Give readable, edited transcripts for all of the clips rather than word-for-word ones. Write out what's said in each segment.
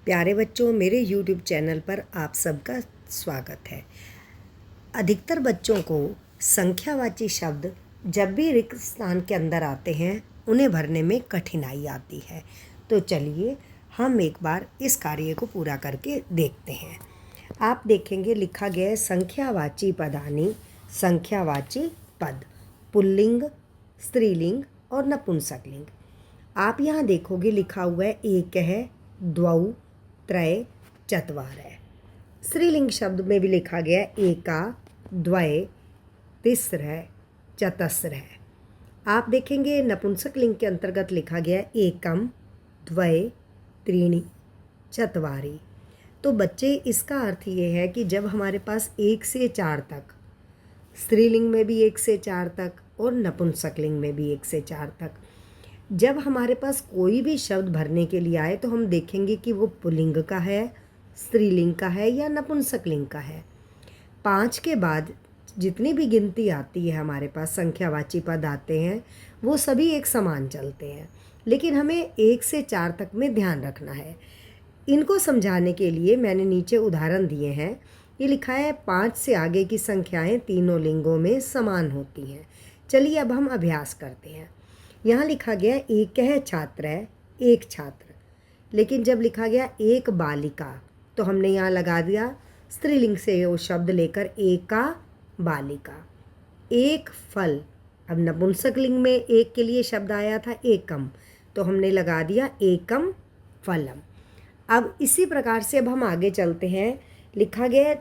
प्यारे बच्चों, मेरे YouTube चैनल पर आप सबका स्वागत है। अधिकतर बच्चों को संख्यावाची शब्द जब भी रिक्त स्थान के अंदर आते हैं उन्हें भरने में कठिनाई आती है। तो चलिए हम एक बार इस कार्य को पूरा करके देखते हैं। आप देखेंगे लिखा गया है संख्यावाची पदानि, संख्यावाची पद, पुल्लिंग, स्त्रीलिंग और नपुंसकलिंग। आप यहाँ देखोगे लिखा हुआ है एक है, द्वौ, त्रय, चत्वारः। स्त्रीलिंग शब्द में भी लिखा गया है एका, द्वय, तिस्रः, चतस्रः। आप देखेंगे नपुंसकलिंग के अंतर्गत लिखा गया है एकम, द्वय, त्रीणि, चत्वारि। तो बच्चे इसका अर्थ ये है कि जब हमारे पास 1 से 4 तक, स्त्रीलिंग में भी 1 से 4 तक और नपुंसकलिंग में भी 1 से 4 तक, जब हमारे पास कोई भी शब्द भरने के लिए आए तो हम देखेंगे कि वो पुल्लिंग का है, स्त्रीलिंग का है या नपुंसकलिंग का है। 5 के बाद जितनी भी गिनती आती है हमारे पास संख्यावाची पद आते हैं वो सभी एक समान चलते हैं, लेकिन हमें 1 से 4 तक में ध्यान रखना है। इनको समझाने के लिए मैंने नीचे उदाहरण दिए हैं। ये लिखा है 5 से आगे की संख्याएं तीनों लिंगों में समान होती हैं। चलिए अब हम अभ्यास करते हैं। यहाँ लिखा गया एक है छात्र है, एक छात्र, लेकिन जब लिखा गया एक बालिका तो हमने यहाँ लगा दिया स्त्रीलिंग से वो शब्द लेकर एका बालिका। एक फल, अब नपुंसकलिंग में एक के लिए शब्द आया था एकम तो हमने लगा दिया एकम फलम। अब इसी प्रकार से अब हम आगे चलते हैं। लिखा गया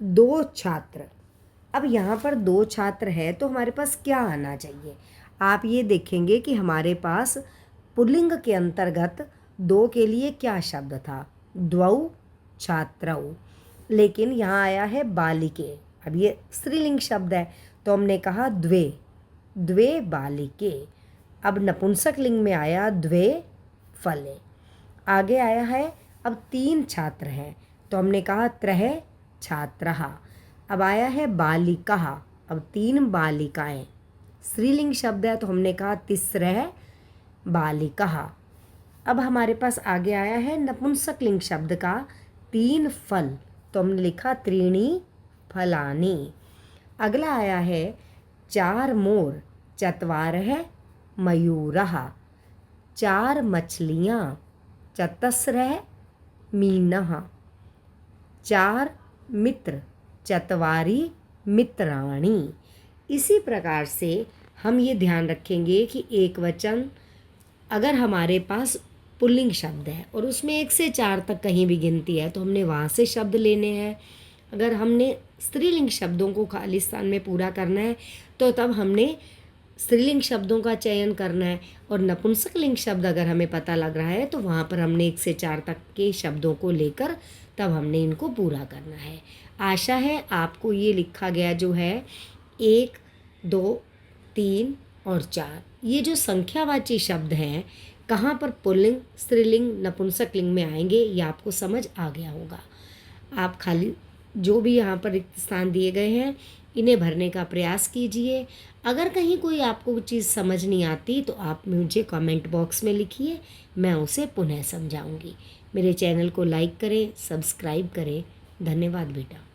2 छात्र। अब यहाँ पर 2 छात्र है तो हमारे पास क्या आना चाहिए? आप ये देखेंगे कि हमारे पास पुल्लिंग के अंतर्गत 2 के लिए क्या शब्द था? द्वौ, छात्रौ। लेकिन यहाँ आया है बालिके। अब ये स्त्रीलिंग शब्द है तो हमने कहा द्वे, द्वे बालिके। अब नपुंसकलिंग में आया द्वे फले। आगे आया है अब 3 छात्र हैं तो हमने कहा त्रय छात्रः। अब आया है बालिकाः, अब 3 बालिकाएं। स्त्रीलिंग शब्द है तो हमने कहा तिस्रः बालिकाः। अब हमारे पास आगे आया है नपुंसकलिंग शब्द का 3 फल तो हमने लिखा त्रीणि फलानि। अगला आया है 4 मोर, चत्वारः मयूरः। 4 मछलियाँ, चतस्रः मीनः। 4 मित्र, चत्वारि मित्राणि। इसी प्रकार से हम ये ध्यान रखेंगे कि एक वचन अगर हमारे पास पुल्लिंग शब्द है और उसमें 1 से 4 तक कहीं भी गिनती है तो हमने वहाँ से शब्द लेने हैं। अगर हमने स्त्रीलिंग शब्दों को खाली स्थान में पूरा करना है तो तब हमने स्त्रीलिंग शब्दों का चयन करना है, और नपुंसकलिंग शब्द अगर हमें पता लग रहा है तो वहाँ पर हमने 1 से 4 तक के शब्दों को लेकर तब हमने इनको पूरा करना है। आशा है आपको ये लिखा गया जो है 1, 2, 3 और 4 ये जो संख्यावाची शब्द हैं कहाँ पर पुल्लिंग, स्त्रीलिंग, नपुंसकलिंग में आएंगे ये आपको समझ आ गया होगा। आप खाली जो भी यहाँ पर रिक्त स्थान दिए गए हैं इन्हें भरने का प्रयास कीजिए। अगर कहीं कोई आपको चीज़ समझ नहीं आती तो आप मुझे कमेंट बॉक्स में लिखिए, मैं उसे पुनः समझाऊंगी। मेरे चैनल को लाइक करें, सब्सक्राइब करें। धन्यवाद बेटा।